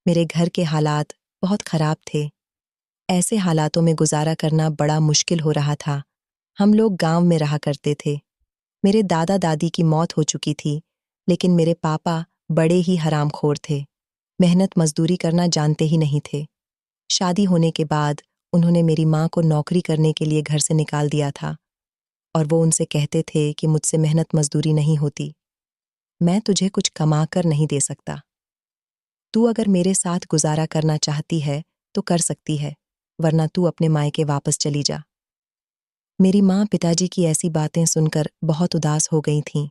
मेरे घर के हालात बहुत खराब थे। ऐसे हालातों में गुजारा करना बड़ा मुश्किल हो रहा था। हम लोग गांव में रहा करते थे। मेरे दादा दादी की मौत हो चुकी थी, लेकिन मेरे पापा बड़े ही हरामखोर थे। मेहनत मजदूरी करना जानते ही नहीं थे। शादी होने के बाद उन्होंने मेरी माँ को नौकरी करने के लिए घर से निकाल दिया था और वो उनसे कहते थे कि मुझसे मेहनत मजदूरी नहीं होती। मैं तुझे कुछ कमा कर नहीं दे सकता। तू अगर मेरे साथ गुजारा करना चाहती है तो कर सकती है, वरना तू अपने मायके वापस चली जा। मेरी माँ पिताजी की ऐसी बातें सुनकर बहुत उदास हो गई थीं।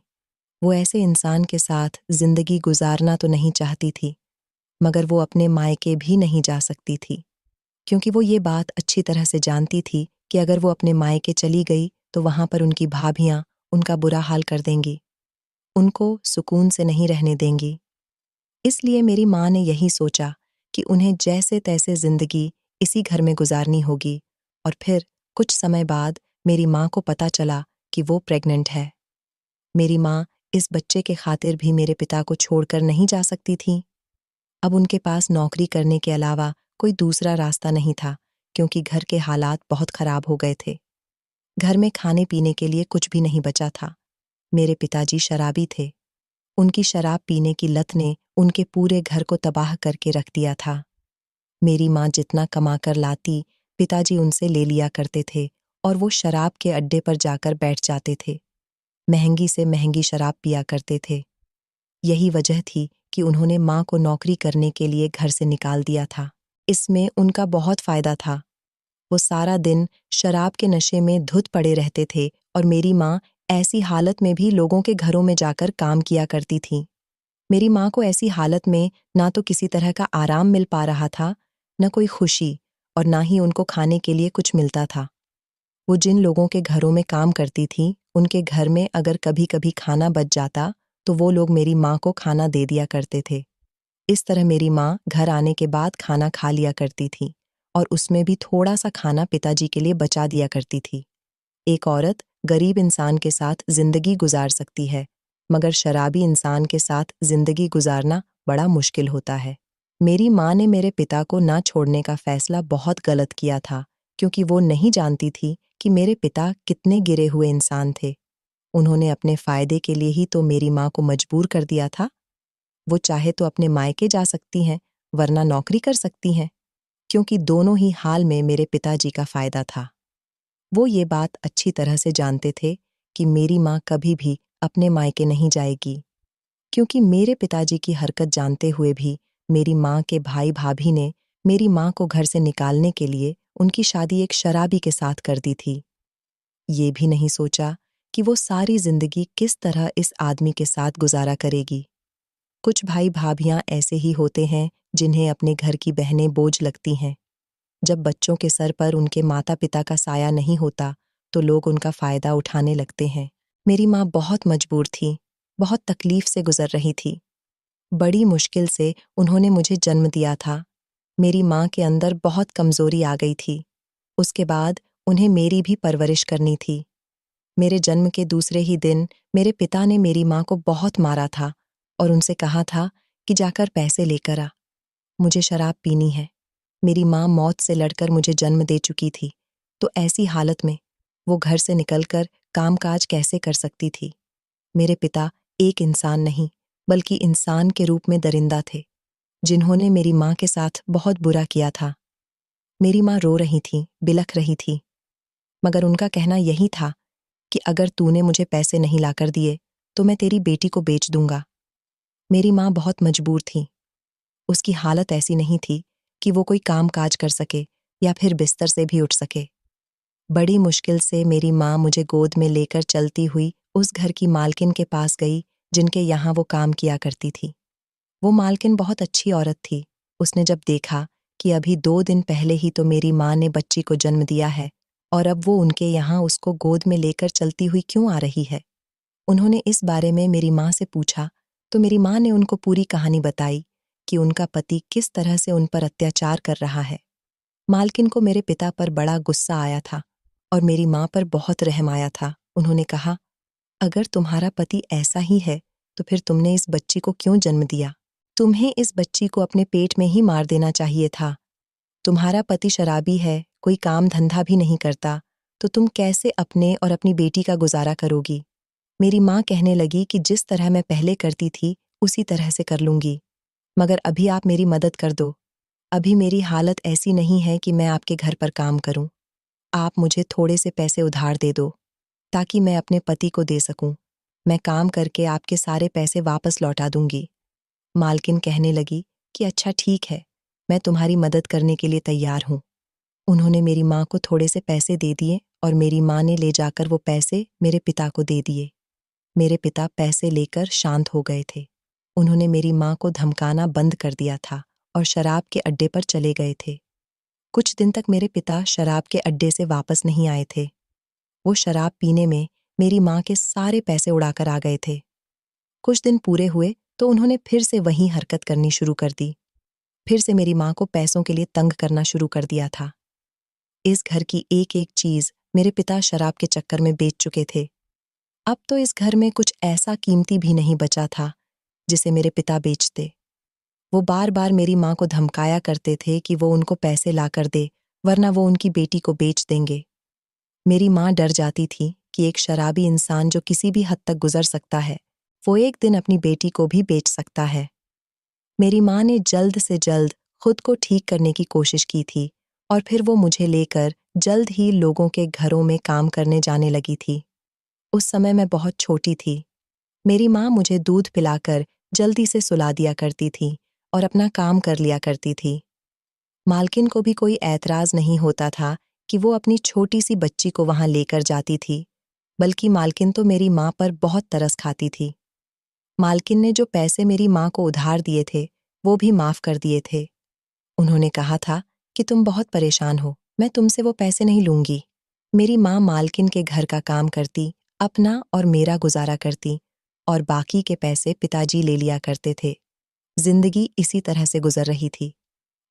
वो ऐसे इंसान के साथ जिंदगी गुजारना तो नहीं चाहती थी, मगर वो अपने मायके भी नहीं जा सकती थी, क्योंकि वो ये बात अच्छी तरह से जानती थी कि अगर वो अपने मायके चली गई तो वहां पर उनकी भाभियां उनका बुरा हाल कर देंगी, उनको सुकून से नहीं रहने देंगी। इसलिए मेरी माँ ने यही सोचा कि उन्हें जैसे तैसे जिंदगी इसी घर में गुजारनी होगी। और फिर कुछ समय बाद मेरी माँ को पता चला कि वो प्रेग्नेंट है। मेरी माँ इस बच्चे के खातिर भी मेरे पिता को छोड़कर नहीं जा सकती थी। अब उनके पास नौकरी करने के अलावा कोई दूसरा रास्ता नहीं था, क्योंकि घर के हालात बहुत खराब हो गए थे। घर में खाने पीने के लिए कुछ भी नहीं बचा था। मेरे पिताजी शराबी थे। उनकी शराब पीने की लत ने उनके पूरे घर को तबाह करके रख दिया था। मेरी माँ जितना कमाकर लाती, पिताजी उनसे ले लिया करते थे और वो शराब के अड्डे पर जाकर बैठ जाते थे। महंगी से महंगी शराब पिया करते थे। यही वजह थी कि उन्होंने माँ को नौकरी करने के लिए घर से निकाल दिया था। इसमें उनका बहुत फायदा था। वो सारा दिन शराब के नशे में धुत पड़े रहते थे और मेरी माँ ऐसी हालत में भी लोगों के घरों में जाकर काम किया करती थी। मेरी माँ को ऐसी हालत में ना तो किसी तरह का आराम मिल पा रहा था, न कोई खुशी, और ना ही उनको खाने के लिए कुछ मिलता था। वो जिन लोगों के घरों में काम करती थी, उनके घर में अगर कभी कभी खाना बच जाता तो वो लोग मेरी माँ को खाना दे दिया करते थे। इस तरह मेरी माँ घर आने के बाद खाना खा लिया करती थी और उसमें भी थोड़ा सा खाना पिताजी के लिए बचा दिया करती थी। एक औरत गरीब इंसान के साथ जिंदगी गुजार सकती है, मगर शराबी इंसान के साथ जिंदगी गुजारना बड़ा मुश्किल होता है। मेरी माँ ने मेरे पिता को ना छोड़ने का फैसला बहुत गलत किया था, क्योंकि वो नहीं जानती थी कि मेरे पिता कितने गिरे हुए इंसान थे। उन्होंने अपने फायदे के लिए ही तो मेरी माँ को मजबूर कर दिया था। वो चाहे तो अपने मायके जा सकती हैं, वरना नौकरी कर सकती हैं, क्योंकि दोनों ही हाल में मेरे पिताजी का फायदा था। वो ये बात अच्छी तरह से जानते थे कि मेरी माँ कभी भी अपने मायके नहीं जाएगी, क्योंकि मेरे पिताजी की हरकत जानते हुए भी मेरी माँ के भाई भाभी ने मेरी माँ को घर से निकालने के लिए उनकी शादी एक शराबी के साथ कर दी थी। ये भी नहीं सोचा कि वो सारी जिंदगी किस तरह इस आदमी के साथ गुजारा करेगी। कुछ भाई भाभियां ऐसे ही होते हैं जिन्हें अपने घर की बहनें बोझ लगती हैं। जब बच्चों के सर पर उनके माता पिता का साया नहीं होता तो लोग उनका फायदा उठाने लगते हैं। मेरी माँ बहुत मजबूर थी, बहुत तकलीफ से गुजर रही थी। बड़ी मुश्किल से उन्होंने मुझे जन्म दिया था। मेरी माँ के अंदर बहुत कमजोरी आ गई थी। उसके बाद उन्हें मेरी भी परवरिश करनी थी। मेरे जन्म के दूसरे ही दिन मेरे पिता ने मेरी माँ को बहुत मारा था और उनसे कहा था कि जाकर पैसे लेकर आ, मुझे शराब पीनी है। मेरी माँ मौत से लड़कर मुझे जन्म दे चुकी थी, तो ऐसी हालत में वो घर से निकलकर कामकाज कैसे कर सकती थी। मेरे पिता एक इंसान नहीं, बल्कि इंसान के रूप में दरिंदा थे, जिन्होंने मेरी माँ के साथ बहुत बुरा किया था। मेरी माँ रो रही थी, बिलख रही थी, मगर उनका कहना यही था कि अगर तूने मुझे पैसे नहीं लाकर दिए तो मैं तेरी बेटी को बेच दूंगा। मेरी माँ बहुत मजबूर थी। उसकी हालत ऐसी नहीं थी कि वो कोई काम काज कर सके या फिर बिस्तर से भी उठ सके। बड़ी मुश्किल से मेरी माँ मुझे गोद में लेकर चलती हुई उस घर की मालकिन के पास गई जिनके यहाँ वो काम किया करती थी। वो मालकिन बहुत अच्छी औरत थी। उसने जब देखा कि अभी 2 दिन पहले ही तो मेरी माँ ने बच्ची को जन्म दिया है और अब वो उनके यहाँ उसको गोद में लेकर चलती हुई क्यों आ रही है, उन्होंने इस बारे में मेरी माँ से पूछा तो मेरी माँ ने उनको पूरी कहानी बताई कि उनका पति किस तरह से उन पर अत्याचार कर रहा है। मालकिन को मेरे पिता पर बड़ा गुस्सा आया था और मेरी माँ पर बहुत रहम आया था। उन्होंने कहा, अगर तुम्हारा पति ऐसा ही है तो फिर तुमने इस बच्ची को क्यों जन्म दिया? तुम्हें इस बच्ची को अपने पेट में ही मार देना चाहिए था। तुम्हारा पति शराबी है, कोई काम धंधा भी नहीं करता, तो तुम कैसे अपने और अपनी बेटी का गुजारा करोगी? मेरी माँ कहने लगी कि जिस तरह मैं पहले करती थी, उसी तरह से कर लूंगी। मगर अभी आप मेरी मदद कर दो। अभी मेरी हालत ऐसी नहीं है कि मैं आपके घर पर काम करूं। आप मुझे थोड़े से पैसे उधार दे दो, ताकि मैं अपने पति को दे सकूं। मैं काम करके आपके सारे पैसे वापस लौटा दूंगी। मालकिन कहने लगी कि अच्छा ठीक है, मैं तुम्हारी मदद करने के लिए तैयार हूं। उन्होंने मेरी माँ को थोड़े से पैसे दे दिए और मेरी माँ ने ले जाकर वो पैसे मेरे पिता को दे दिए। मेरे पिता पैसे लेकर शांत हो गए थे। उन्होंने मेरी माँ को धमकाना बंद कर दिया था और शराब के अड्डे पर चले गए थे। कुछ दिन तक मेरे पिता शराब के अड्डे से वापस नहीं आए थे। वो शराब पीने में मेरी माँ के सारे पैसे उड़ाकर आ गए थे। कुछ दिन पूरे हुए तो उन्होंने फिर से वही हरकत करनी शुरू कर दी। फिर से मेरी माँ को पैसों के लिए तंग करना शुरू कर दिया था। इस घर की एक एक चीज मेरे पिता शराब के चक्कर में बेच चुके थे। अब तो इस घर में कुछ ऐसा कीमती भी नहीं बचा था जिसे मेरे पिता बेचते। वो बार बार मेरी माँ को धमकाया करते थे कि वो उनको पैसे ला कर दे, वरना वो उनकी बेटी को बेच देंगे। मेरी माँ डर जाती थी कि एक शराबी इंसान जो किसी भी हद तक गुजर सकता है, वो एक दिन अपनी बेटी को भी बेच सकता है। मेरी माँ ने जल्द से जल्द खुद को ठीक करने की कोशिश की थी और फिर वो मुझे लेकर जल्द ही लोगों के घरों में काम करने जाने लगी थी। उस समय मैं बहुत छोटी थी। मेरी माँ मुझे दूध पिलाकर जल्दी से सुला दिया करती थी और अपना काम कर लिया करती थी। मालकिन को भी कोई ऐतराज नहीं होता था कि वो अपनी छोटी सी बच्ची को वहां लेकर जाती थी, बल्कि मालकिन तो मेरी माँ पर बहुत तरस खाती थी। मालकिन ने जो पैसे मेरी माँ को उधार दिए थे, वो भी माफ कर दिए थे। उन्होंने कहा था कि तुम बहुत परेशान हो, मैं तुमसे वो पैसे नहीं लूंगी। मेरी माँ मालकिन के घर का काम करती, अपना और मेरा गुजारा करती और बाकी के पैसे पिताजी ले लिया करते थे। जिंदगी इसी तरह से गुजर रही थी।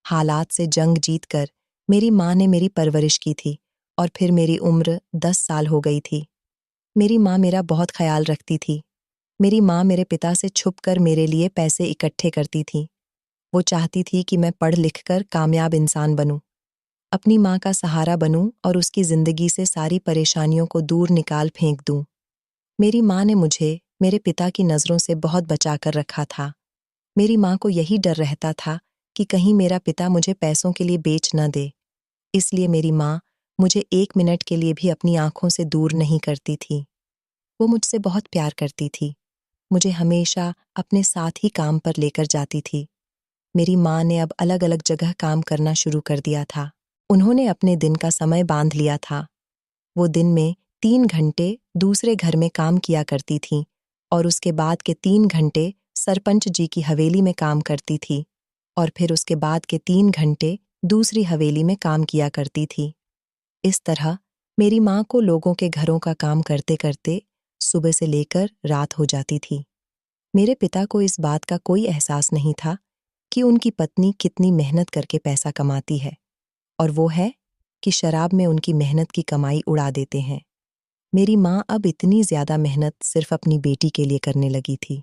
हालात से जंग जीतकर मेरी माँ ने मेरी परवरिश की थी और फिर मेरी उम्र 10 साल हो गई थी। मेरी माँ मेरा बहुत ख्याल रखती थी। मेरी माँ मेरे पिता से छुपकर मेरे लिए पैसे इकट्ठे करती थी। वो चाहती थी कि मैं पढ़ लिख कर कामयाब इंसान बनूं, अपनी माँ का सहारा बनूं और उसकी जिंदगी से सारी परेशानियों को दूर निकाल फेंक दूं। मेरी माँ ने मुझे मेरे पिता की नज़रों से बहुत बचा कर रखा था। मेरी माँ को यही डर रहता था कि कहीं मेरा पिता मुझे पैसों के लिए बेच न दे। इसलिए मेरी माँ मुझे एक मिनट के लिए भी अपनी आंखों से दूर नहीं करती थी। वो मुझसे बहुत प्यार करती थी। मुझे हमेशा अपने साथ ही काम पर लेकर जाती थी। मेरी माँ ने अब अलग अलग जगह काम करना शुरू कर दिया था। उन्होंने अपने दिन का समय बांध लिया था। वो दिन में 3 घंटे दूसरे घर में काम किया करती थी और उसके बाद के 3 घंटे सरपंच जी की हवेली में काम करती थी और फिर उसके बाद के 3 घंटे दूसरी हवेली में काम किया करती थी। इस तरह मेरी माँ को लोगों के घरों का काम करते करते सुबह से लेकर रात हो जाती थी। मेरे पिता को इस बात का कोई एहसास नहीं था कि उनकी पत्नी कितनी मेहनत करके पैसा कमाती है, और वो है कि शराब में उनकी मेहनत की कमाई उड़ा देते हैं। मेरी माँ अब इतनी ज्यादा मेहनत सिर्फ अपनी बेटी के लिए करने लगी थी।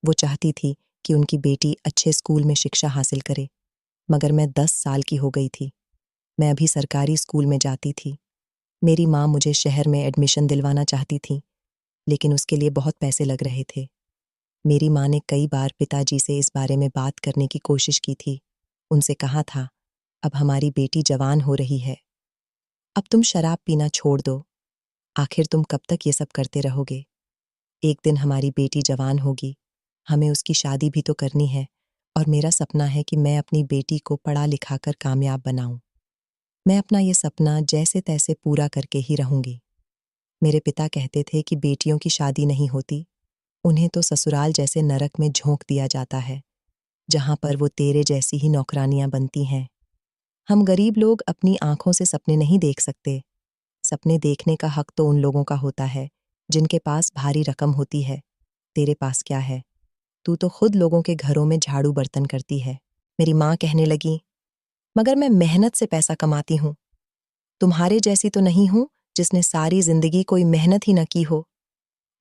वो चाहती थी कि उनकी बेटी अच्छे स्कूल में शिक्षा हासिल करे, मगर मैं 10 साल की हो गई थी। मैं अभी सरकारी स्कूल में जाती थी। मेरी माँ मुझे शहर में एडमिशन दिलवाना चाहती थी, लेकिन उसके लिए बहुत पैसे लग रहे थे। मेरी माँ ने कई बार पिताजी से इस बारे में बात करने की कोशिश की थी। उनसे कहा था, अब हमारी बेटी जवान हो रही है, अब तुम शराब पीना छोड़ दो। आखिर तुम कब तक ये सब करते रहोगे? एक दिन हमारी बेटी जवान होगी, हमें उसकी शादी भी तो करनी है, और मेरा सपना है कि मैं अपनी बेटी को पढ़ा लिखाकर कामयाब बनाऊं। मैं अपना ये सपना जैसे तैसे पूरा करके ही रहूंगी। मेरे पिता कहते थे कि बेटियों की शादी नहीं होती, उन्हें तो ससुराल जैसे नरक में झोंक दिया जाता है, जहां पर वो तेरे जैसी ही नौकरानियां बनती हैं। हम गरीब लोग अपनी आंखों से सपने नहीं देख सकते। सपने देखने का हक तो उन लोगों का होता है जिनके पास भारी रकम होती है। तेरे पास क्या है? तू तो खुद लोगों के घरों में झाड़ू बर्तन करती है। मेरी माँ कहने लगी, मगर मैं मेहनत से पैसा कमाती हूँ। तुम्हारे जैसी तो नहीं हूँ जिसने सारी जिंदगी कोई मेहनत ही न की हो।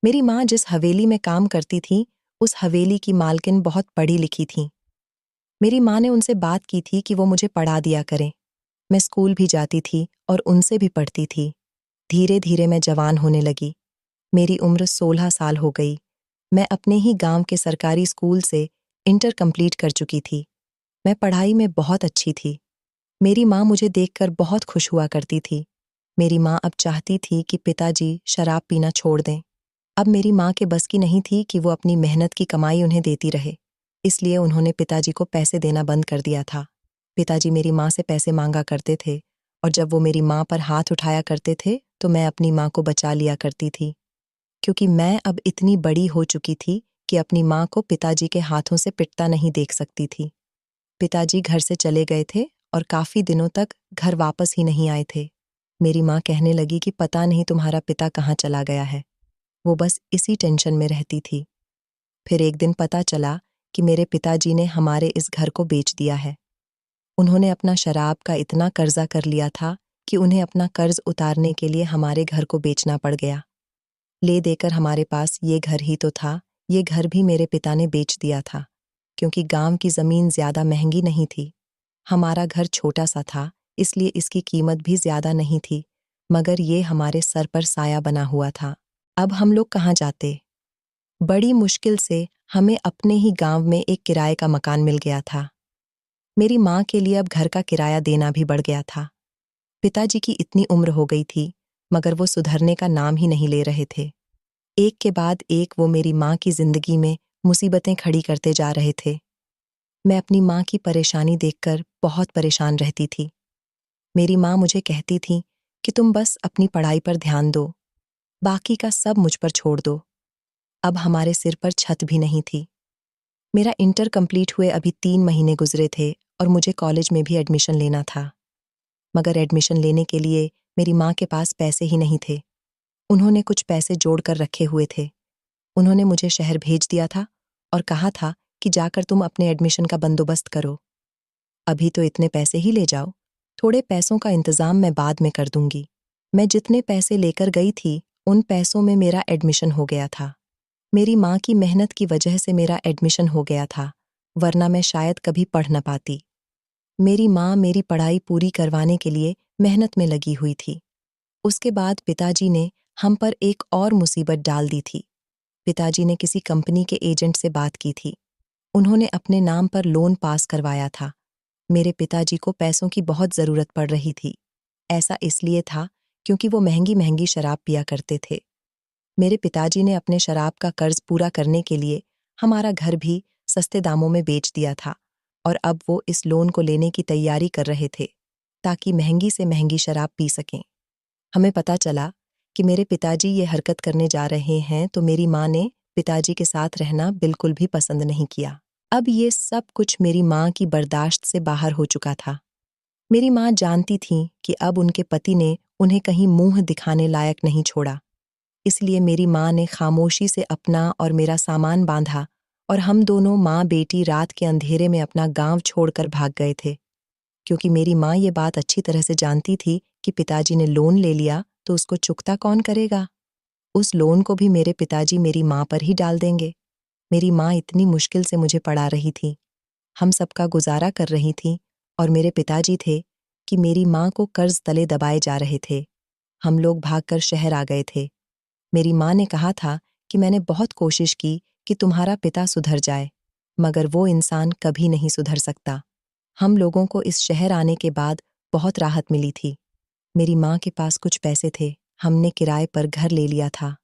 मेरी माँ जिस हवेली में काम करती थी, उस हवेली की मालकिन बहुत पढ़ी लिखी थी। मेरी माँ ने उनसे बात की थी कि वो मुझे पढ़ा दिया करें। मैं स्कूल भी जाती थी और उनसे भी पढ़ती थी। धीरे धीरे मैं जवान होने लगी। मेरी उम्र 16 साल हो गई। मैं अपने ही गांव के सरकारी स्कूल से इंटर कंप्लीट कर चुकी थी। मैं पढ़ाई में बहुत अच्छी थी। मेरी माँ मुझे देखकर बहुत खुश हुआ करती थी। मेरी माँ अब चाहती थी कि पिताजी शराब पीना छोड़ दें। अब मेरी माँ के बस की नहीं थी कि वो अपनी मेहनत की कमाई उन्हें देती रहे। इसलिए उन्होंने पिताजी को पैसे देना बंद कर दिया था। पिताजी मेरी माँ से पैसे मांगा करते थे और जब वो मेरी माँ पर हाथ उठाया करते थे तो मैं अपनी माँ को बचा लिया करती थी, क्योंकि मैं अब इतनी बड़ी हो चुकी थी कि अपनी माँ को पिताजी के हाथों से पिटता नहीं देख सकती थी। पिताजी घर से चले गए थे और काफ़ी दिनों तक घर वापस ही नहीं आए थे। मेरी माँ कहने लगी कि पता नहीं तुम्हारा पिता कहाँ चला गया है। वो बस इसी टेंशन में रहती थी। फिर एक दिन पता चला कि मेरे पिताजी ने हमारे इस घर को बेच दिया है। उन्होंने अपना शराब का इतना कर्जा कर लिया था कि उन्हें अपना कर्ज उतारने के लिए हमारे घर को बेचना पड़ गया। ले देकर हमारे पास ये घर ही तो था, ये घर भी मेरे पिता ने बेच दिया था, क्योंकि गांव की ज़मीन ज़्यादा महंगी नहीं थी। हमारा घर छोटा सा था, इसलिए इसकी कीमत भी ज़्यादा नहीं थी, मगर ये हमारे सर पर साया बना हुआ था। अब हम लोग कहाँ जाते? बड़ी मुश्किल से हमें अपने ही गांव में एक किराए का मकान मिल गया था। मेरी माँ के लिए अब घर का किराया देना भी बढ़ गया था। पिताजी की इतनी उम्र हो गई थी, मगर वो सुधरने का नाम ही नहीं ले रहे थे। एक के बाद एक वो मेरी माँ की जिंदगी में मुसीबतें खड़ी करते जा रहे थे। मैं अपनी माँ की परेशानी देखकर बहुत परेशान रहती थी। मेरी माँ मुझे कहती थी कि तुम बस अपनी पढ़ाई पर ध्यान दो, बाकी का सब मुझ पर छोड़ दो। अब हमारे सिर पर छत भी नहीं थी। मेरा इंटर कंप्लीट हुए अभी 3 महीने गुजरे थे और मुझे कॉलेज में भी एडमिशन लेना था, मगर एडमिशन लेने के लिए मेरी माँ के पास पैसे ही नहीं थे। उन्होंने कुछ पैसे जोड़ कर रखे हुए थे। उन्होंने मुझे शहर भेज दिया था और कहा था कि जाकर तुम अपने एडमिशन का बंदोबस्त करो। अभी तो इतने पैसे ही ले जाओ, थोड़े पैसों का इंतजाम मैं बाद में कर दूंगी। मैं जितने पैसे लेकर गई थी, उन पैसों में मेरा एडमिशन हो गया था। मेरी माँ की मेहनत की वजह से मेरा एडमिशन हो गया था, वरना मैं शायद कभी पढ़ न पाती। मेरी माँ मेरी पढ़ाई पूरी करवाने के लिए मेहनत में लगी हुई थी। उसके बाद पिताजी ने हम पर एक और मुसीबत डाल दी थी। पिताजी ने किसी कंपनी के एजेंट से बात की थी। उन्होंने अपने नाम पर लोन पास करवाया था। मेरे पिताजी को पैसों की बहुत ज़रूरत पड़ रही थी। ऐसा इसलिए था क्योंकि वो महंगी-महंगी शराब पिया करते थे। मेरे पिताजी ने अपने शराब का कर्ज पूरा करने के लिए हमारा घर भी सस्ते दामों में बेच दिया था और अब वो इस लोन को लेने की तैयारी कर रहे थे, ताकि महंगी से महंगी शराब पी सकें। हमें पता चला कि मेरे पिताजी ये हरकत करने जा रहे हैं, तो मेरी माँ ने पिताजी के साथ रहना बिल्कुल भी पसंद नहीं किया। अब ये सब कुछ मेरी माँ की बर्दाश्त से बाहर हो चुका था। मेरी माँ जानती थी कि अब उनके पति ने उन्हें कहीं मुंह दिखाने लायक नहीं छोड़ा। इसलिए मेरी माँ ने खामोशी से अपना और मेरा सामान बांधा और हम दोनों माँ बेटी रात के अंधेरे में अपना गांव छोड़कर भाग गए थे, क्योंकि मेरी माँ ये बात अच्छी तरह से जानती थी कि पिताजी ने लोन ले लिया तो उसको चुकता कौन करेगा। उस लोन को भी मेरे पिताजी मेरी माँ पर ही डाल देंगे। मेरी माँ इतनी मुश्किल से मुझे पढ़ा रही थी, हम सबका गुजारा कर रही थी, और मेरे पिताजी थे कि मेरी माँ को कर्ज तले दबाए जा रहे थे। हम लोग भागकर शहर आ गए थे। मेरी माँ ने कहा था कि मैंने बहुत कोशिश की कि तुम्हारा पिता सुधर जाए, मगर वो इंसान कभी नहीं सुधर सकता। हम लोगों को इस शहर आने के बाद बहुत राहत मिली थी। मेरी माँ के पास कुछ पैसे थे, हमने किराए पर घर ले लिया था।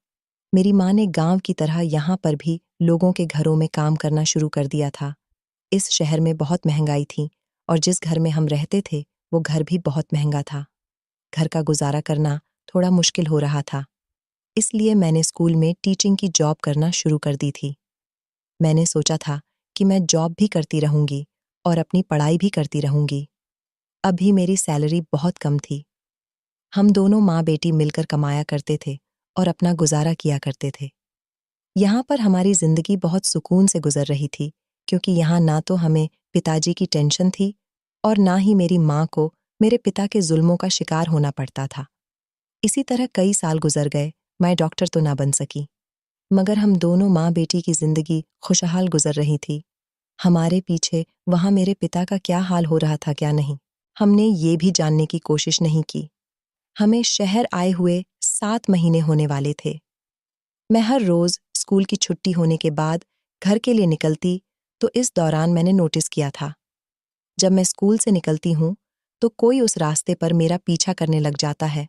मेरी माँ ने गांव की तरह यहाँ पर भी लोगों के घरों में काम करना शुरू कर दिया था। इस शहर में बहुत महंगाई थी और जिस घर में हम रहते थे वो घर भी बहुत महंगा था। घर का गुजारा करना थोड़ा मुश्किल हो रहा था। इसलिए मैंने स्कूल में टीचिंग की जॉब करना शुरू कर दी थी। मैंने सोचा था कि मैं जॉब भी करती रहूंगी और अपनी पढ़ाई भी करती रहूंगी। अभी मेरी सैलरी बहुत कम थी। हम दोनों माँ बेटी मिलकर कमाया करते थे और अपना गुजारा किया करते थे। यहाँ पर हमारी जिंदगी बहुत सुकून से गुजर रही थी, क्योंकि यहाँ ना तो हमें पिताजी की टेंशन थी और ना ही मेरी माँ को मेरे पिता के जुल्मों का शिकार होना पड़ता था। इसी तरह कई साल गुजर गए, मैं डॉक्टर तो ना बन सकी। मगर हम दोनों माँ बेटी की जिंदगी खुशहाल गुजर रही थी। हमारे पीछे वहां मेरे पिता का क्या हाल हो रहा था क्या नहीं, हमने ये भी जानने की कोशिश नहीं की। हमें शहर आए हुए 7 महीने होने वाले थे। मैं हर रोज स्कूल की छुट्टी होने के बाद घर के लिए निकलती, तो इस दौरान मैंने नोटिस किया था, जब मैं स्कूल से निकलती हूँ तो कोई उस रास्ते पर मेरा पीछा करने लग जाता है,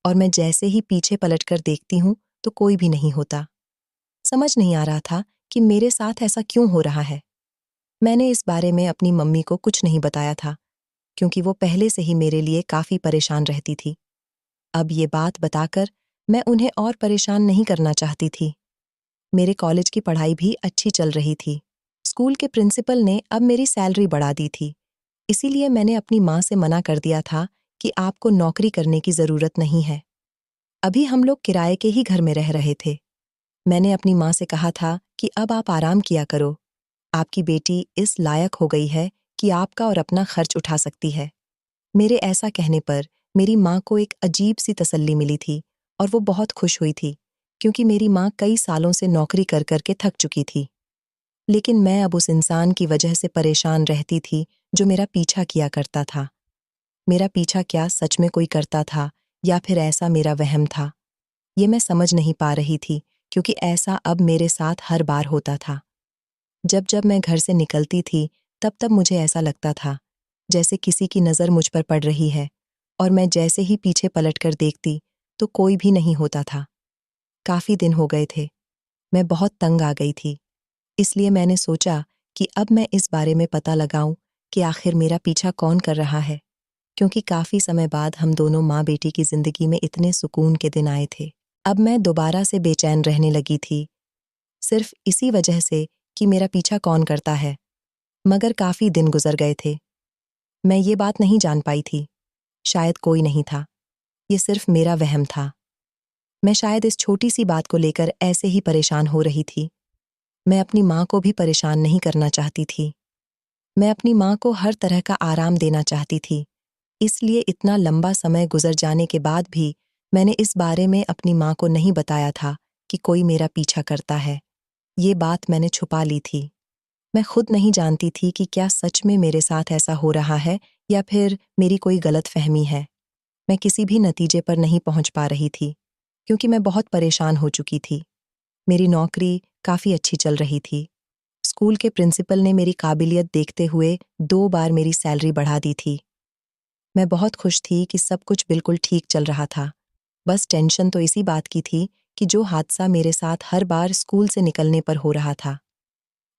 और मैं जैसे ही पीछे पलटकर देखती हूँ तो कोई भी नहीं होता। समझ नहीं आ रहा था कि मेरे साथ ऐसा क्यों हो रहा है। मैंने इस बारे में अपनी मम्मी को कुछ नहीं बताया था, क्योंकि वो पहले से ही मेरे लिए काफी परेशान रहती थी। अब ये बात बताकर मैं उन्हें और परेशान नहीं करना चाहती थी। मेरे कॉलेज की पढ़ाई भी अच्छी चल रही थी। स्कूल के प्रिंसिपल ने अब मेरी सैलरी बढ़ा दी थी। इसीलिए मैंने अपनी माँ से मना कर दिया था कि आपको नौकरी करने की जरूरत नहीं है। अभी हम लोग किराए के ही घर में रह रहे थे। मैंने अपनी माँ से कहा था कि अब आप आराम किया करो। आपकी बेटी इस लायक हो गई है कि आपका और अपना खर्च उठा सकती है। मेरे ऐसा कहने पर मेरी माँ को एक अजीब सी तसल्ली मिली थी, और वो बहुत खुश हुई थी, क्योंकि मेरी माँ कई सालों से नौकरी कर कर के थक चुकी थी। लेकिन मैं अब उस इंसान की वजह से परेशान रहती थी जो मेरा पीछा किया करता था। मेरा पीछा क्या सच में कोई करता था, या फिर ऐसा मेरा वहम था? ये मैं समझ नहीं पा रही थी, क्योंकि ऐसा अब मेरे साथ हर बार होता था। जब जब मैं घर से निकलती थी, तब तब मुझे ऐसा लगता था जैसे किसी की नज़र मुझ पर पड़ रही है, और मैं जैसे ही पीछे पलटकर देखती तो कोई भी नहीं होता था। काफ़ी दिन हो गए थे, मैं बहुत तंग आ गई थी। इसलिए मैंने सोचा कि अब मैं इस बारे में पता लगाऊं कि आखिर मेरा पीछा कौन कर रहा है, क्योंकि काफ़ी समय बाद हम दोनों माँ बेटी की ज़िंदगी में इतने सुकून के दिन आए थे। अब मैं दोबारा से बेचैन रहने लगी थी, सिर्फ इसी वजह से कि मेरा पीछा कौन करता है। मगर काफ़ी दिन गुजर गए थे। मैं ये बात नहीं जान पाई थी। शायद कोई नहीं था, ये सिर्फ मेरा वहम था। मैं शायद इस छोटी सी बात को लेकर ऐसे ही परेशान हो रही थी। मैं अपनी माँ को भी परेशान नहीं करना चाहती थी। मैं अपनी माँ को हर तरह का आराम देना चाहती थी। इसलिए इतना लंबा समय गुजर जाने के बाद भी मैंने इस बारे में अपनी माँ को नहीं बताया था कि कोई मेरा पीछा करता है। ये बात मैंने छुपा ली थी। मैं खुद नहीं जानती थी कि क्या सच में मेरे साथ ऐसा हो रहा है, या फिर मेरी कोई गलतफहमी है। मैं किसी भी नतीजे पर नहीं पहुंच पा रही थी, क्योंकि मैं बहुत परेशान हो चुकी थी। मेरी नौकरी काफ़ी अच्छी चल रही थी। स्कूल के प्रिंसिपल ने मेरी काबिलियत देखते हुए 2 बार मेरी सैलरी बढ़ा दी थी। मैं बहुत खुश थी कि सब कुछ बिल्कुल ठीक चल रहा था। बस टेंशन तो इसी बात की थी कि जो हादसा मेरे साथ हर बार स्कूल से निकलने पर हो रहा था।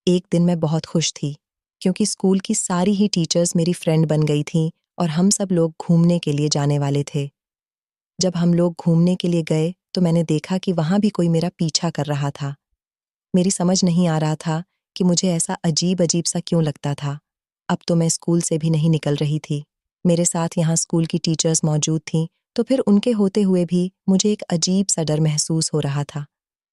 एक दिन मैं बहुत खुश थी, क्योंकि स्कूल की सारी ही टीचर्स मेरी फ्रेंड बन गई थीं, और हम सब लोग घूमने के लिए जाने वाले थे। जब हम लोग घूमने के लिए गए तो मैंने देखा कि वहाँ भी कोई मेरा पीछा कर रहा था। मेरी समझ नहीं आ रहा था कि मुझे ऐसा अजीब-अजीब सा क्यों लगता था। अब तो मैं स्कूल से भी नहीं निकल रही थी। मेरे साथ यहाँ स्कूल की टीचर्स मौजूद थीं, तो फिर उनके होते हुए भी मुझे एक अजीब सा डर महसूस हो रहा था।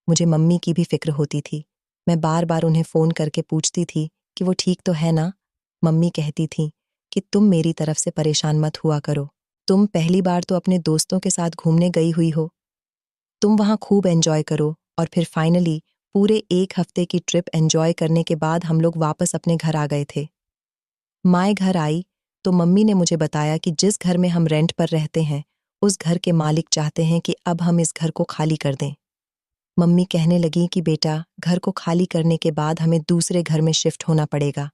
मुझे मम्मी की भी फ़िक्र होती थी। मैं बार-बार उन्हें फ़ोन करके पूछती थी कि वो ठीक तो है ना? मम्मी कहती थीं कि तुम मेरी तरफ से परेशान मत हुआ करो। तुम पहली बार तो अपने दोस्तों के साथ घूमने गई हुई हो। तुम वहाँ खूब एन्जॉय करो, और फिर फाइनली पूरे 1 हफ्ते की ट्रिप एन्जॉय करने के बाद हम लोग वापस अपने घर आ गए थे। माँ घर आई तो मम्मी ने मुझे बताया कि जिस घर में हम रेंट पर रहते हैं, उस घर के मालिक चाहते हैं कि अब हम इस घर को खाली कर दें। मम्मी कहने लगी कि बेटा, घर को खाली करने के बाद हमें दूसरे घर में शिफ्ट होना पड़ेगा।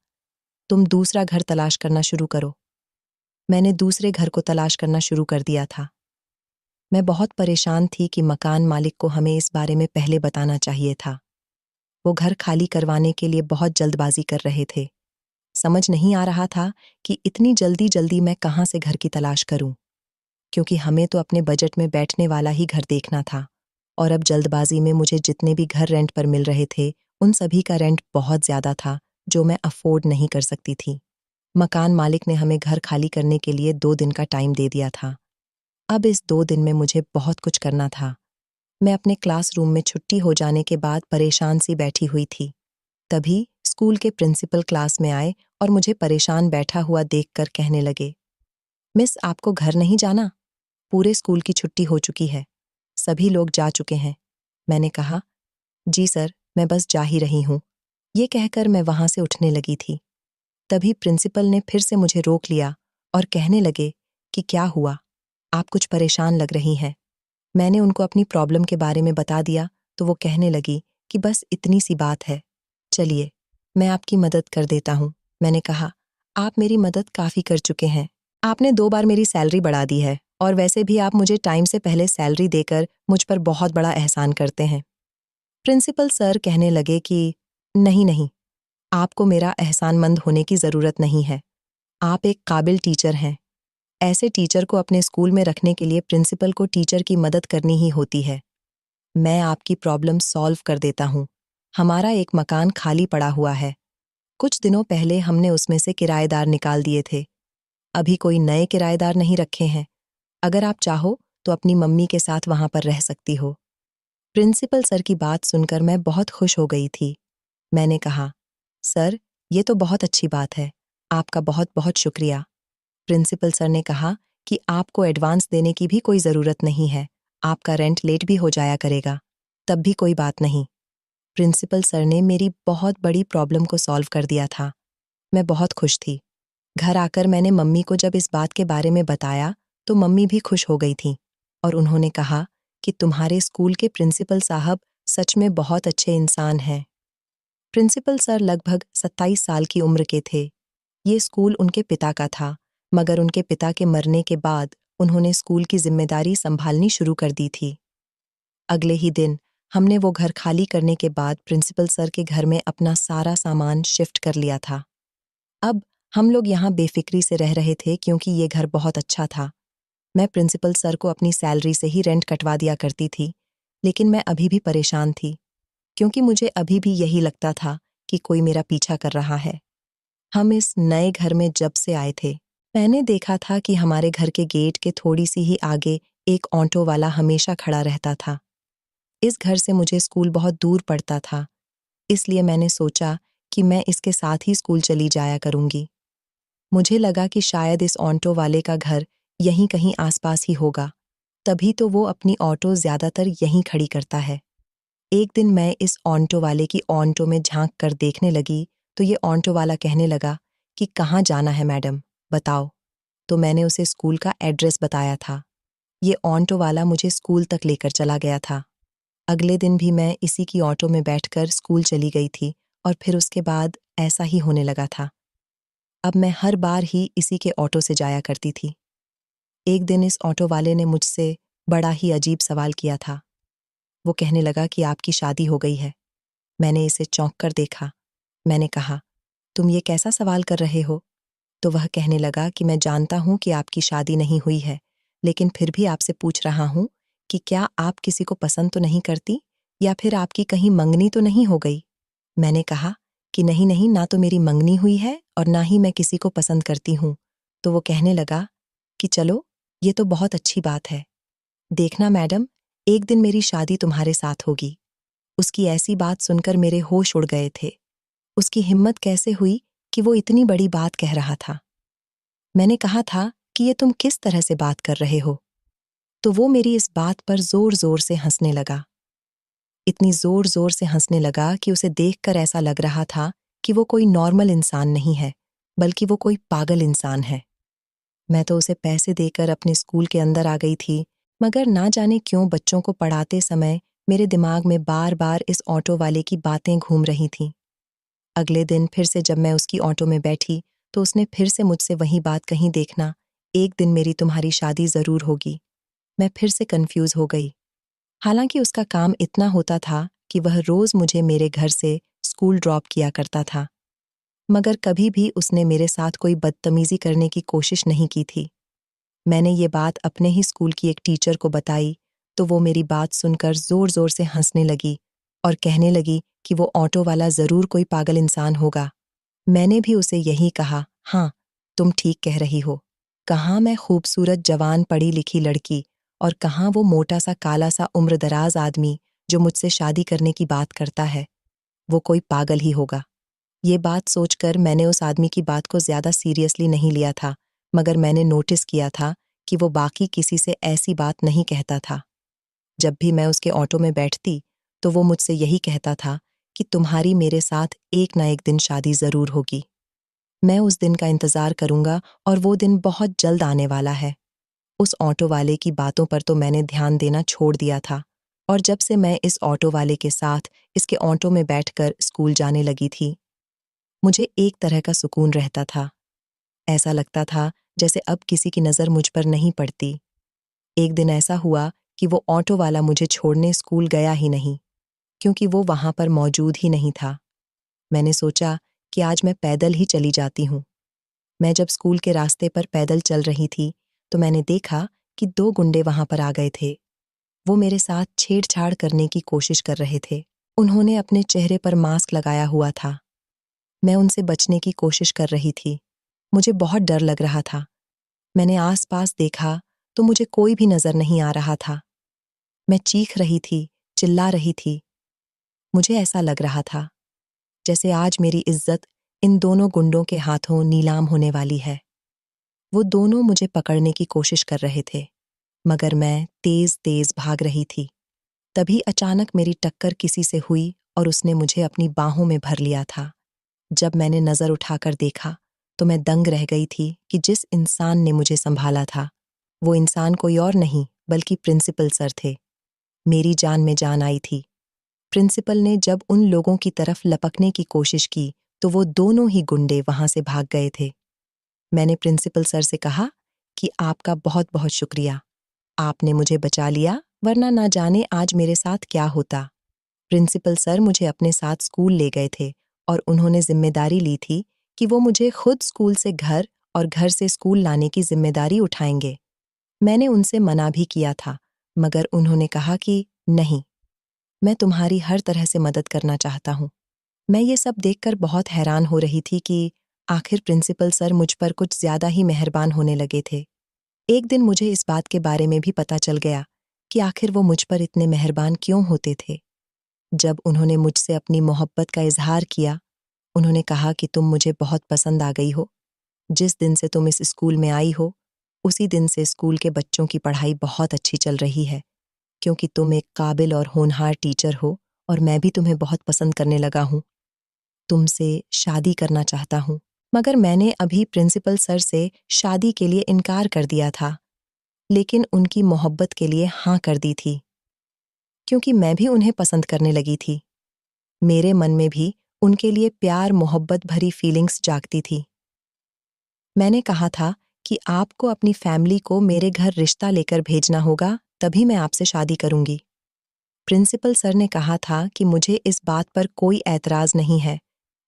तुम दूसरा घर तलाश करना शुरू करो। मैंने दूसरे घर को तलाश करना शुरू कर दिया था। मैं बहुत परेशान थी कि मकान मालिक को हमें इस बारे में पहले बताना चाहिए था। वो घर खाली करवाने के लिए बहुत जल्दबाजी कर रहे थे। समझ नहीं आ रहा था कि इतनी जल्दी-जल्दी मैं कहाँ से घर की तलाश करूं, क्योंकि हमें तो अपने बजट में बैठने वाला ही घर देखना था। और अब जल्दबाजी में मुझे जितने भी घर रेंट पर मिल रहे थे, उन सभी का रेंट बहुत ज़्यादा था, जो मैं अफ़ोर्ड नहीं कर सकती थी। मकान मालिक ने हमें घर खाली करने के लिए 2 दिन का टाइम दे दिया था। अब इस 2 दिन में मुझे बहुत कुछ करना था। मैं अपने क्लासरूम में छुट्टी हो जाने के बाद परेशान सी बैठी हुई थी। तभी स्कूल के प्रिंसिपल क्लास में आए और मुझे परेशान बैठा हुआ देखकर कहने लगे, मिस, आपको घर नहीं जाना? पूरे स्कूल की छुट्टी हो चुकी है। सभी लोग जा चुके हैं। मैंने कहा, जी सर, मैं बस जा ही रही हूँ। ये कहकर मैं वहाँ से उठने लगी थी। तभी प्रिंसिपल ने फिर से मुझे रोक लिया और कहने लगे कि क्या हुआ? आप कुछ परेशान लग रही हैं। मैंने उनको अपनी प्रॉब्लम के बारे में बता दिया तो वो कहने लगी कि बस इतनी सी बात है। चलिए, मैं आपकी मदद कर देता हूँ। मैंने कहा, आप मेरी मदद काफ़ी कर चुके हैं। आपने 2 बार मेरी सैलरी बढ़ा दी है और वैसे भी आप मुझे टाइम से पहले सैलरी देकर मुझ पर बहुत बड़ा एहसान करते हैं। प्रिंसिपल सर कहने लगे कि नहीं नहीं, आपको मेरा एहसानमंद होने की ज़रूरत नहीं है। आप एक काबिल टीचर हैं। ऐसे टीचर को अपने स्कूल में रखने के लिए प्रिंसिपल को टीचर की मदद करनी ही होती है। मैं आपकी प्रॉब्लम सॉल्व कर देता हूँ। हमारा एक मकान खाली पड़ा हुआ है। कुछ दिनों पहले हमने उसमें से किराएदार निकाल दिए थे। अभी कोई नए किराएदार नहीं रखे हैं। अगर आप चाहो तो अपनी मम्मी के साथ वहाँ पर रह सकती हो। प्रिंसिपल सर की बात सुनकर मैं बहुत खुश हो गई थी। मैंने कहा, सर, ये तो बहुत अच्छी बात है। आपका बहुत बहुत शुक्रिया। प्रिंसिपल सर ने कहा कि आपको एडवांस देने की भी कोई ज़रूरत नहीं है। आपका रेंट लेट भी हो जाया करेगा। तब भी कोई बात नहीं। प्रिंसिपल सर ने मेरी बहुत बड़ी प्रॉब्लम को सॉल्व कर दिया था। मैं बहुत खुश थी। घर आकर मैंने मम्मी को जब इस बात के बारे में बताया तो मम्मी भी खुश हो गई थीं और उन्होंने कहा कि तुम्हारे स्कूल के प्रिंसिपल साहब सच में बहुत अच्छे इंसान हैं। प्रिंसिपल सर लगभग 27 साल की उम्र के थे। ये स्कूल उनके पिता का था, मगर उनके पिता के मरने के बाद उन्होंने स्कूल की जिम्मेदारी संभालनी शुरू कर दी थी। अगले ही दिन हमने वो घर खाली करने के बाद प्रिंसिपल सर के घर में अपना सारा सामान शिफ्ट कर लिया था। अब हम लोग यहाँ बेफिक्री से रह रहे थे क्योंकि ये घर बहुत अच्छा था। मैं प्रिंसिपल सर को अपनी सैलरी से ही रेंट कटवा दिया करती थी, लेकिन मैं अभी भी परेशान थी क्योंकि मुझे अभी भी यही लगता था कि कोई मेरा पीछा कर रहा है। हम इस नए घर में जब से आए थे, मैंने देखा था कि हमारे घर के गेट के थोड़ी सी ही आगे एक ऑटो वाला हमेशा खड़ा रहता था। इस घर से मुझे स्कूल बहुत दूर पड़ता था, इसलिए मैंने सोचा कि मैं इसके साथ ही स्कूल चली जाया करूंगी। मुझे लगा कि शायद इस ऑटो वाले का घर यहीं कहीं आसपास ही होगा, तभी तो वो अपनी ऑटो ज्यादातर यहीं खड़ी करता है। एक दिन मैं इस ऑटो वाले की ऑटो में झांक कर देखने लगी तो ये ऑटो वाला कहने लगा कि कहाँ जाना है मैडम, बताओ। तो मैंने उसे स्कूल का एड्रेस बताया था। ये ऑटो वाला मुझे स्कूल तक लेकर चला गया था। अगले दिन भी मैं इसी की ऑटो में बैठकर स्कूल चली गई थी और फिर उसके बाद ऐसा ही होने लगा था। अब मैं हर बार ही इसी के ऑटो से जाया करती थी। एक दिन इस ऑटो वाले ने मुझसे बड़ा ही अजीब सवाल किया था। वो कहने लगा कि आपकी शादी हो गई है। मैंने इसे चौंक कर देखा। मैंने कहा, तुम ये कैसा सवाल कर रहे हो? तो वह कहने लगा कि मैं जानता हूं कि आपकी शादी नहीं हुई है, लेकिन फिर भी आपसे पूछ रहा हूं कि क्या आप किसी को पसंद तो नहीं करती या फिर आपकी कहीं मंगनी तो नहीं हो गई? मैंने कहा कि नहीं नहीं, ना तो मेरी मंगनी हुई है और ना ही मैं किसी को पसंद करती हूँ। तो वो कहने लगा कि चलो, ये तो बहुत अच्छी बात है। देखना मैडम, एक दिन मेरी शादी तुम्हारे साथ होगी। उसकी ऐसी बात सुनकर मेरे होश उड़ गए थे। उसकी हिम्मत कैसे हुई कि वो इतनी बड़ी बात कह रहा था? मैंने कहा था कि ये तुम किस तरह से बात कर रहे हो? तो वो मेरी इस बात पर जोर जोर से हंसने लगा। इतनी जोर जोर से हंसने लगा कि उसे देखकर ऐसा लग रहा था कि वो कोई नॉर्मल इंसान नहीं है, बल्कि वो कोई पागल इंसान है। मैं तो उसे पैसे देकर अपने स्कूल के अंदर आ गई थी, मगर ना जाने क्यों बच्चों को पढ़ाते समय मेरे दिमाग में बार बार इस ऑटो वाले की बातें घूम रही थीं। अगले दिन फिर से जब मैं उसकी ऑटो में बैठी तो उसने फिर से मुझसे वही बात कही, देखना, एक दिन मेरी तुम्हारी शादी जरूर होगी। मैं फिर से कंफ्यूज हो गई। हालांकि उसका काम इतना होता था कि वह रोज मुझे मेरे घर से स्कूल ड्रॉप किया करता था, मगर कभी भी उसने मेरे साथ कोई बदतमीजी करने की कोशिश नहीं की थी। मैंने ये बात अपने ही स्कूल की एक टीचर को बताई तो वो मेरी बात सुनकर जोर जोर से हंसने लगी और कहने लगी कि वो ऑटो वाला जरूर कोई पागल इंसान होगा। मैंने भी उसे यही कहा, हाँ, तुम ठीक कह रही हो। कहाँ मैं खूबसूरत जवान पढ़ी लिखी लड़की और कहाँ वो मोटा सा काला सा उम्रदराज आदमी जो मुझसे शादी करने की बात करता है। वो कोई पागल ही होगा। ये बात सोचकर मैंने उस आदमी की बात को ज्यादा सीरियसली नहीं लिया था, मगर मैंने नोटिस किया था कि वो बाकी किसी से ऐसी बात नहीं कहता था। जब भी मैं उसके ऑटो में बैठती तो वो मुझसे यही कहता था कि तुम्हारी मेरे साथ एक ना एक दिन शादी ज़रूर होगी। मैं उस दिन का इंतज़ार करूँगा और वो दिन बहुत जल्द आने वाला है। उस ऑटो वाले की बातों पर तो मैंने ध्यान देना छोड़ दिया था और जब से मैं इस ऑटो वाले के साथ इसके ऑटो में बैठकर स्कूल जाने लगी थी, मुझे एक तरह का सुकून रहता था। ऐसा लगता था जैसे अब किसी की नज़र मुझ पर नहीं पड़ती। एक दिन ऐसा हुआ कि वो ऑटो वाला मुझे छोड़ने स्कूल गया ही नहीं, क्योंकि वो वहाँ पर मौजूद ही नहीं था। मैंने सोचा कि आज मैं पैदल ही चली जाती हूँ। मैं जब स्कूल के रास्ते पर पैदल चल रही थी, तो मैंने देखा कि 2 गुंडे वहाँ पर आ गए थे। वो मेरे साथ छेड़छाड़ करने की कोशिश कर रहे थे। उन्होंने अपने चेहरे पर मास्क लगाया हुआ था। मैं उनसे बचने की कोशिश कर रही थी। मुझे बहुत डर लग रहा था। मैंने आस-पास देखा, तो मुझे कोई भी नज़र नहीं आ रहा था। मैं चीख रही थी, चिल्ला रही थी। मुझे ऐसा लग रहा था, जैसे आज मेरी इज़्ज़त इन दोनों गुंडों के हाथों नीलाम होने वाली है। वो दोनों मुझे पकड़ने की कोशिश कर रहे थे, मगर मैं तेज़-तेज़ भाग रही थी। तभी अचानक मेरी टक्कर किसी से हुई और उसने मुझे अपनी बाहों में भर लिया था। जब मैंने नज़र उठाकर देखा, तो मैं दंग रह गई थी कि जिस इंसान ने मुझे सँभाला था, वो इंसान कोई और नहीं, बल्कि प्रिंसिपल सर थे। मेरी जान में जान आई थी। प्रिंसिपल ने जब उन लोगों की तरफ लपकने की कोशिश की, तो वो दोनों ही गुंडे वहाँ से भाग गए थे। मैंने प्रिंसिपल सर से कहा कि आपका बहुत-बहुत शुक्रिया। आपने मुझे बचा लिया, वरना ना जाने आज मेरे साथ क्या होता। प्रिंसिपल सर मुझे अपने साथ स्कूल ले गए थे और उन्होंने जिम्मेदारी ली थी कि वो मुझे खुद स्कूल से घर और घर से स्कूल लाने की जिम्मेदारी उठाएंगे। मैंने उनसे मना भी किया था, मगर उन्होंने कहा कि नहीं, मैं तुम्हारी हर तरह से मदद करना चाहता हूँ। मैं ये सब देखकर बहुत हैरान हो रही थी कि आखिर प्रिंसिपल सर मुझ पर कुछ ज़्यादा ही मेहरबान होने लगे थे। एक दिन मुझे इस बात के बारे में भी पता चल गया कि आखिर वो मुझ पर इतने मेहरबान क्यों होते थे। जब उन्होंने मुझसे अपनी मोहब्बत का इजहार किया, उन्होंने कहा कि तुम मुझे बहुत पसंद आ गई हो। जिस दिन से तुम इस स्कूल में आई हो, उसी दिन से स्कूल के बच्चों की पढ़ाई बहुत अच्छी चल रही है, क्योंकि तुम एक काबिल और होनहार टीचर हो और मैं भी तुम्हें बहुत पसंद करने लगा हूँ। तुमसे शादी करना चाहता हूँ। मगर मैंने अभी प्रिंसिपल सर से शादी के लिए इनकार कर दिया था, लेकिन उनकी मोहब्बत के लिए हाँ कर दी थी, क्योंकि मैं भी उन्हें पसंद करने लगी थी। मेरे मन में भी उनके लिए प्यार मोहब्बत भरी फीलिंग्स जागती थी। मैंने कहा था कि आपको अपनी फैमिली को मेरे घर रिश्ता लेकर भेजना होगा, तभी मैं आपसे शादी करूंगी। प्रिंसिपल सर ने कहा था कि मुझे इस बात पर कोई ऐतराज नहीं है,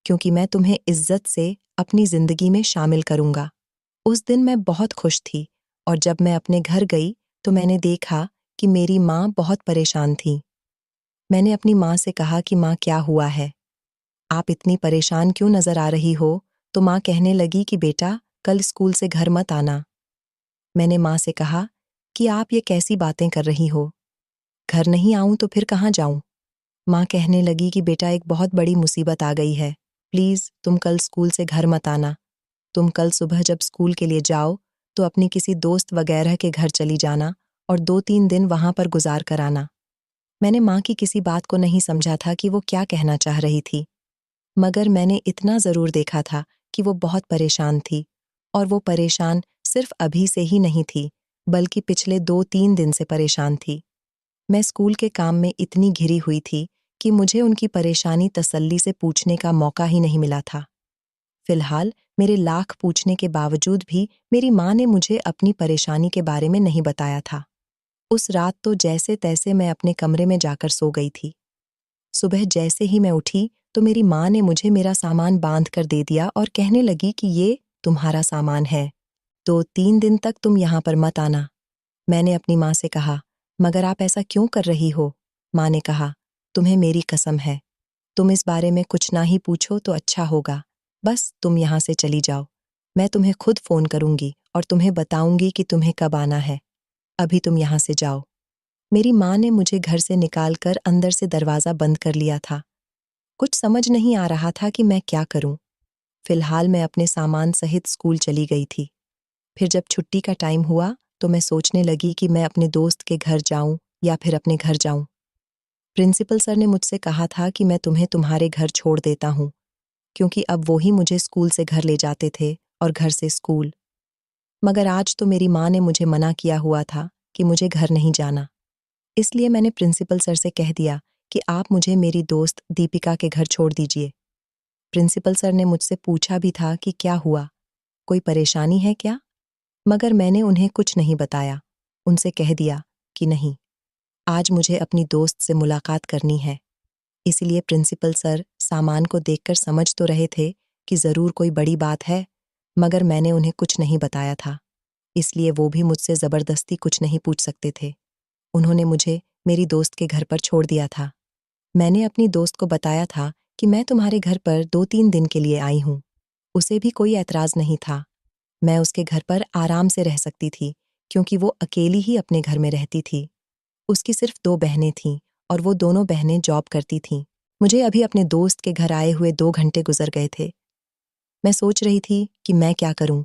क्योंकि मैं तुम्हें इज्जत से अपनी जिंदगी में शामिल करूंगा। उस दिन मैं बहुत खुश थी और जब मैं अपने घर गई तो मैंने देखा कि मेरी माँ बहुत परेशान थी। मैंने अपनी माँ से कहा कि माँ, क्या हुआ है? आप इतनी परेशान क्यों नजर आ रही हो? तो माँ कहने लगी कि बेटा, कल स्कूल से घर मत आना। मैंने माँ से कहा कि आप ये कैसी बातें कर रही हो? घर नहीं आऊं तो फिर कहाँ जाऊं? माँ कहने लगी कि बेटा, एक बहुत बड़ी मुसीबत आ गई है। प्लीज तुम कल स्कूल से घर मत आना। तुम कल सुबह जब स्कूल के लिए जाओ, तो अपनी किसी दोस्त वगैरह के घर चली जाना और 2-3 दिन वहां पर गुजार कर आना। मैंने माँ की किसी बात को नहीं समझा था कि वो क्या कहना चाह रही थी, मगर मैंने इतना ज़रूर देखा था कि वो बहुत परेशान थी, और वो परेशान सिर्फ अभी से ही नहीं थी, बल्कि पिछले 2-3 दिन से परेशान थी। मैं स्कूल के काम में इतनी घिरी हुई थी कि मुझे उनकी परेशानी तसल्ली से पूछने का मौका ही नहीं मिला था। फिलहाल मेरे लाख पूछने के बावजूद भी मेरी माँ ने मुझे अपनी परेशानी के बारे में नहीं बताया था। उस रात तो जैसे तैसे मैं अपने कमरे में जाकर सो गई थी। सुबह जैसे ही मैं उठी तो मेरी माँ ने मुझे मेरा सामान बांध कर दे दिया और कहने लगी कि ये तुम्हारा सामान है, तो 3 दिन तक तुम यहाँ पर मत आना। मैंने अपनी माँ से कहा, मगर आप ऐसा क्यों कर रही हो? माँ ने कहा, तुम्हें मेरी कसम है, तुम इस बारे में कुछ ना ही पूछो तो अच्छा होगा। बस तुम यहाँ से चली जाओ। मैं तुम्हें खुद फ़ोन करूँगी और तुम्हें बताऊँगी कि तुम्हें कब आना है। अभी तुम यहाँ से जाओ। मेरी माँ ने मुझे घर से निकालकर अंदर से दरवाज़ा बंद कर लिया था। कुछ समझ नहीं आ रहा था कि मैं क्या करूँ। फिलहाल मैं अपने सामान सहित स्कूल चली गई थी। फिर जब छुट्टी का टाइम हुआ, तो मैं सोचने लगी कि मैं अपने दोस्त के घर जाऊँ या फिर अपने घर जाऊँ। प्रिंसिपल सर ने मुझसे कहा था कि मैं तुम्हें तुम्हारे घर छोड़ देता हूँ, क्योंकि अब वो ही मुझे स्कूल से घर ले जाते थे और घर से स्कूल। मगर आज तो मेरी माँ ने मुझे मना किया हुआ था कि मुझे घर नहीं जाना। इसलिए मैंने प्रिंसिपल सर से कह दिया कि आप मुझे मेरी दोस्त दीपिका के घर छोड़ दीजिए। प्रिंसिपल सर ने मुझसे पूछा भी था कि क्या हुआ, कोई परेशानी है क्या? मगर मैंने उन्हें कुछ नहीं बताया। उनसे कह दिया कि नहीं, आज मुझे अपनी दोस्त से मुलाकात करनी है। इसलिए प्रिंसिपल सर सामान को देखकर समझ तो रहे थे कि ज़रूर कोई बड़ी बात है, मगर मैंने उन्हें कुछ नहीं बताया था। इसलिए वो भी मुझसे ज़बरदस्ती कुछ नहीं पूछ सकते थे। उन्होंने मुझे मेरी दोस्त के घर पर छोड़ दिया था। मैंने अपनी दोस्त को बताया था कि मैं तुम्हारे घर पर 2-3 दिन के लिए आई हूँ। उसे भी कोई ऐतराज़ नहीं था। मैं उसके घर पर आराम से रह सकती थी, क्योंकि वो अकेली ही अपने घर में रहती थी। उसकी सिर्फ 2 बहनें थीं और वो दोनों बहनें जॉब करती थीं। मुझे अभी अपने दोस्त के घर आए हुए 2 घंटे गुजर गए थे। मैं सोच रही थी कि मैं क्या करूं?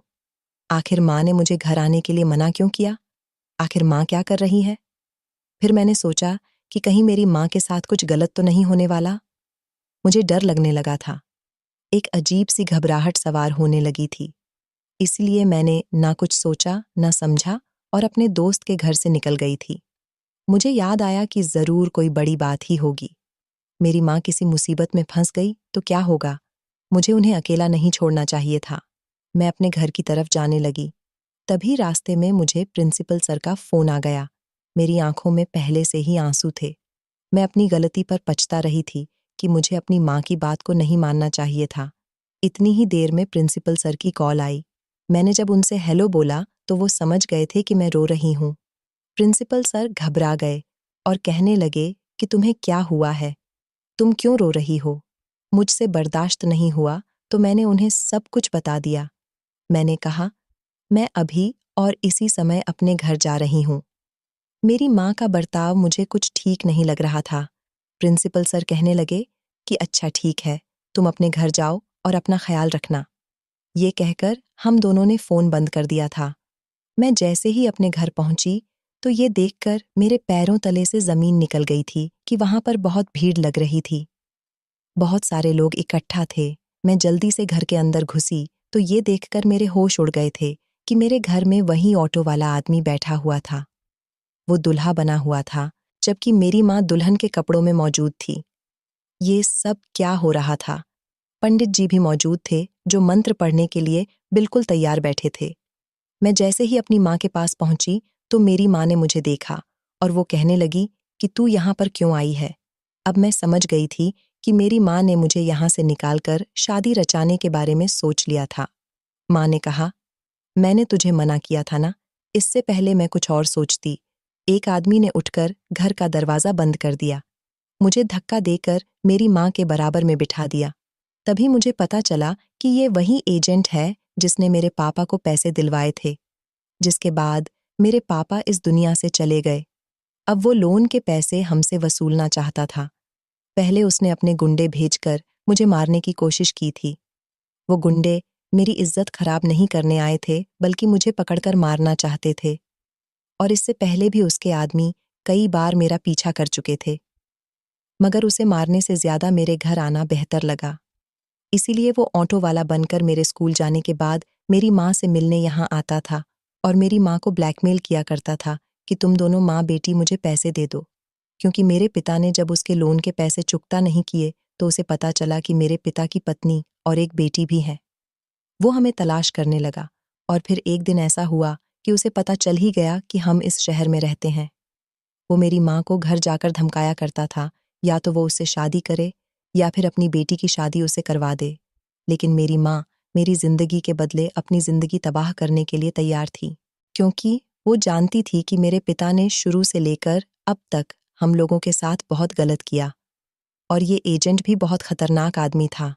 आखिर माँ ने मुझे घर आने के लिए मना क्यों किया? आखिर माँ क्या कर रही है? फिर मैंने सोचा कि कहीं मेरी माँ के साथ कुछ गलत तो नहीं होने वाला? मुझे डर लगने लगा था। एक अजीब-सी घबराहट सवार होने लगी थी। इसलिए मैंने ना कुछ सोचा, ना समझा और अपने दोस्त के घर से निकल गई थी। मुझे याद आया कि ज़रूर कोई बड़ी बात ही होगी। मेरी माँ किसी मुसीबत में फंस गई तो क्या होगा? मुझे उन्हें अकेला नहीं छोड़ना चाहिए था। मैं अपने घर की तरफ जाने लगी। तभी रास्ते में मुझे प्रिंसिपल सर का फ़ोन आ गया। मेरी आंखों में पहले से ही आंसू थे। मैं अपनी गलती पर पछता रही थी कि मुझे अपनी माँ की बात को नहीं मानना चाहिए था। इतनी ही देर में प्रिंसिपल सर की कॉल आई। मैंने जब उनसे हेलो बोला तो वो समझ गए थे कि मैं रो रही हूँ। प्रिंसिपल सर घबरा गए और कहने लगे कि तुम्हें क्या हुआ है? तुम क्यों रो रही हो? मुझसे बर्दाश्त नहीं हुआ तो मैंने उन्हें सब कुछ बता दिया। मैंने कहा, मैं अभी और इसी समय अपने घर जा रही हूँ। मेरी माँ का बर्ताव मुझे कुछ ठीक नहीं लग रहा था। प्रिंसिपल सर कहने लगे कि अच्छा ठीक है, तुम अपने घर जाओ और अपना ख्याल रखना। ये कहकर हम दोनों ने फ़ोन बंद कर दिया था। मैं जैसे ही अपने घर पहुंची तो ये देखकर मेरे पैरों तले से ज़मीन निकल गई थी कि वहां पर बहुत भीड़ लग रही थी। बहुत सारे लोग इकट्ठा थे। मैं जल्दी से घर के अंदर घुसी तो ये देखकर मेरे होश उड़ गए थे कि मेरे घर में वही ऑटो वाला आदमी बैठा हुआ था। वो दूल्हा बना हुआ था, जबकि मेरी माँ दुल्हन के कपड़ों में मौजूद थी। ये सब क्या हो रहा था? पंडित जी भी मौजूद थे, जो मंत्र पढ़ने के लिए बिल्कुल तैयार बैठे थे। मैं जैसे ही अपनी माँ के पास पहुंची, तो मेरी माँ ने मुझे देखा और वो कहने लगी कि तू यहाँ पर क्यों आई है? अब मैं समझ गई थी कि मेरी माँ ने मुझे यहाँ से निकालकर शादी रचाने के बारे में सोच लिया था। माँ ने कहा, मैंने तुझे मना किया था ना, इससे पहले मैं कुछ और सोचती। एक आदमी ने उठकर घर का दरवाज़ा बंद कर दिया। मुझे धक्का देकर मेरी माँ के बराबर में बिठा दिया। तभी मुझे पता चला कि ये वही एजेंट है जिसने मेरे पापा को पैसे दिलवाए थे, जिसके बाद मेरे पापा इस दुनिया से चले गए। अब वो लोन के पैसे हमसे वसूलना चाहता था। पहले उसने अपने गुंडे भेजकर मुझे मारने की कोशिश की थी। वो गुंडे मेरी इज्जत खराब नहीं करने आए थे, बल्कि मुझे पकड़कर मारना चाहते थे। और इससे पहले भी उसके आदमी कई बार मेरा पीछा कर चुके थे। मगर उसे मारने से ज़्यादा मेरे घर आना बेहतर लगा। इसीलिए वो ऑटो वाला बनकर मेरे स्कूल जाने के बाद मेरी माँ से मिलने यहाँ आता था और मेरी माँ को ब्लैकमेल किया करता था कि तुम दोनों माँ बेटी मुझे पैसे दे दो, क्योंकि मेरे पिता ने जब उसके लोन के पैसे चुकता नहीं किए तो उसे पता चला कि मेरे पिता की पत्नी और एक बेटी भी है। वो हमें तलाश करने लगा और फिर एक दिन ऐसा हुआ कि उसे पता चल ही गया कि हम इस शहर में रहते हैं। वो मेरी माँ को घर जाकर धमकाया करता था, या तो वो उससे शादी करे या फिर अपनी बेटी की शादी उसे करवा दे। लेकिन मेरी माँ मेरी ज़िंदगी के बदले अपनी ज़िंदगी तबाह करने के लिए तैयार थी, क्योंकि वो जानती थी कि मेरे पिता ने शुरू से लेकर अब तक हम लोगों के साथ बहुत गलत किया और ये एजेंट भी बहुत खतरनाक आदमी था।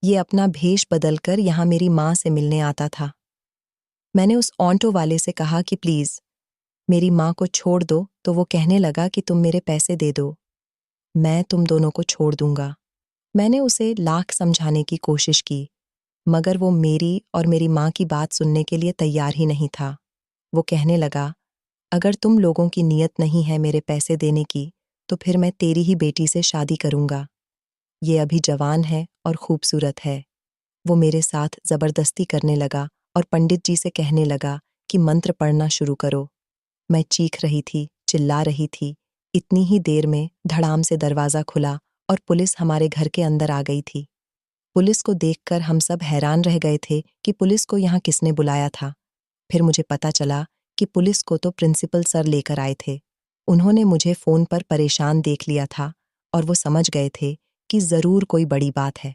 ये अपना भेष बदलकर यहाँ मेरी माँ से मिलने आता था। मैंने उस ऑटो वाले से कहा कि प्लीज़ मेरी माँ को छोड़ दो, तो वो कहने लगा कि तुम मेरे पैसे दे दो, मैं तुम दोनों को छोड़ दूंगा। मैंने उसे लाख समझाने की कोशिश की, मगर वो मेरी और मेरी माँ की बात सुनने के लिए तैयार ही नहीं था। वो कहने लगा, अगर तुम लोगों की नीयत नहीं है मेरे पैसे देने की, तो फिर मैं तेरी ही बेटी से शादी करूंगा। ये अभी जवान है और खूबसूरत है। वो मेरे साथ जबरदस्ती करने लगा और पंडित जी से कहने लगा कि मंत्र पढ़ना शुरू करो। मैं चीख रही थी, चिल्ला रही थी। इतनी ही देर में धड़ाम से दरवाजा खुला और पुलिस हमारे घर के अंदर आ गई थी। पुलिस को देखकर हम सब हैरान रह गए थे कि पुलिस को यहाँ किसने बुलाया था। फिर मुझे पता चला कि पुलिस को तो प्रिंसिपल सर लेकर आए थे। उन्होंने मुझे फ़ोन पर परेशान देख लिया था और वो समझ गए थे कि ज़रूर कोई बड़ी बात है।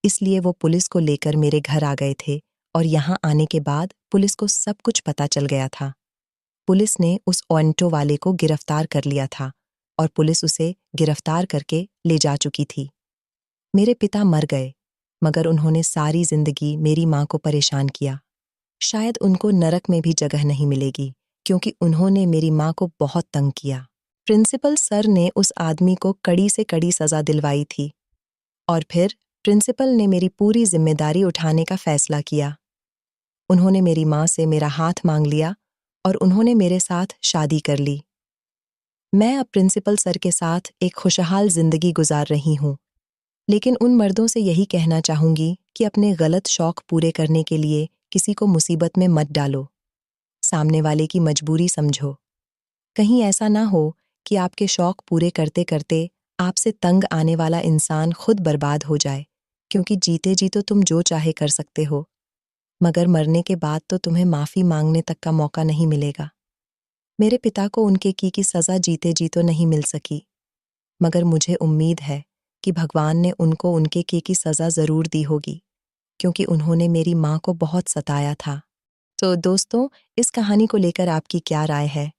इसलिए वो पुलिस को लेकर मेरे घर आ गए थे और यहाँ आने के बाद पुलिस को सब कुछ पता चल गया था। पुलिस ने उस ऑन्टो वाले को गिरफ्तार कर लिया था और पुलिस उसे गिरफ्तार करके ले जा चुकी थी। मेरे पिता मर गए, मगर उन्होंने सारी जिंदगी मेरी माँ को परेशान किया। शायद उनको नरक में भी जगह नहीं मिलेगी, क्योंकि उन्होंने मेरी माँ को बहुत तंग किया। प्रिंसिपल सर ने उस आदमी को कड़ी से कड़ी सजा दिलवाई थी और फिर प्रिंसिपल ने मेरी पूरी जिम्मेदारी उठाने का फैसला किया। उन्होंने मेरी माँ से मेरा हाथ मांग लिया और उन्होंने मेरे साथ शादी कर ली। मैं अब प्रिंसिपल सर के साथ एक खुशहाल जिंदगी गुजार रही हूँ, लेकिन उन मर्दों से यही कहना चाहूंगी कि अपने गलत शौक पूरे करने के लिए किसी को मुसीबत में मत डालो। सामने वाले की मजबूरी समझो। कहीं ऐसा ना हो कि आपके शौक पूरे करते करते आपसे तंग आने वाला इंसान खुद बर्बाद हो जाए, क्योंकि जीते जी तो तुम जो चाहे कर सकते हो, मगर मरने के बाद तो तुम्हें माफ़ी मांगने तक का मौका नहीं मिलेगा। मेरे पिता को उनके की सज़ा जीते जी तो नहीं मिल सकी, मगर मुझे उम्मीद है कि भगवान ने उनको उनके की सज़ा ज़रूर दी होगी, क्योंकि उन्होंने मेरी माँ को बहुत सताया था। तो दोस्तों, इस कहानी को लेकर आपकी क्या राय है?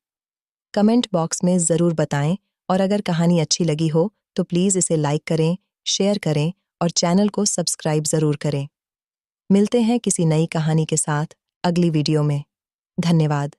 कमेंट बॉक्स में ज़रूर बताएं और अगर कहानी अच्छी लगी हो तो प्लीज़ इसे लाइक करें, शेयर करें और चैनल को सब्सक्राइब ज़रूर करें। मिलते हैं किसी नई कहानी के साथ अगली वीडियो में। धन्यवाद।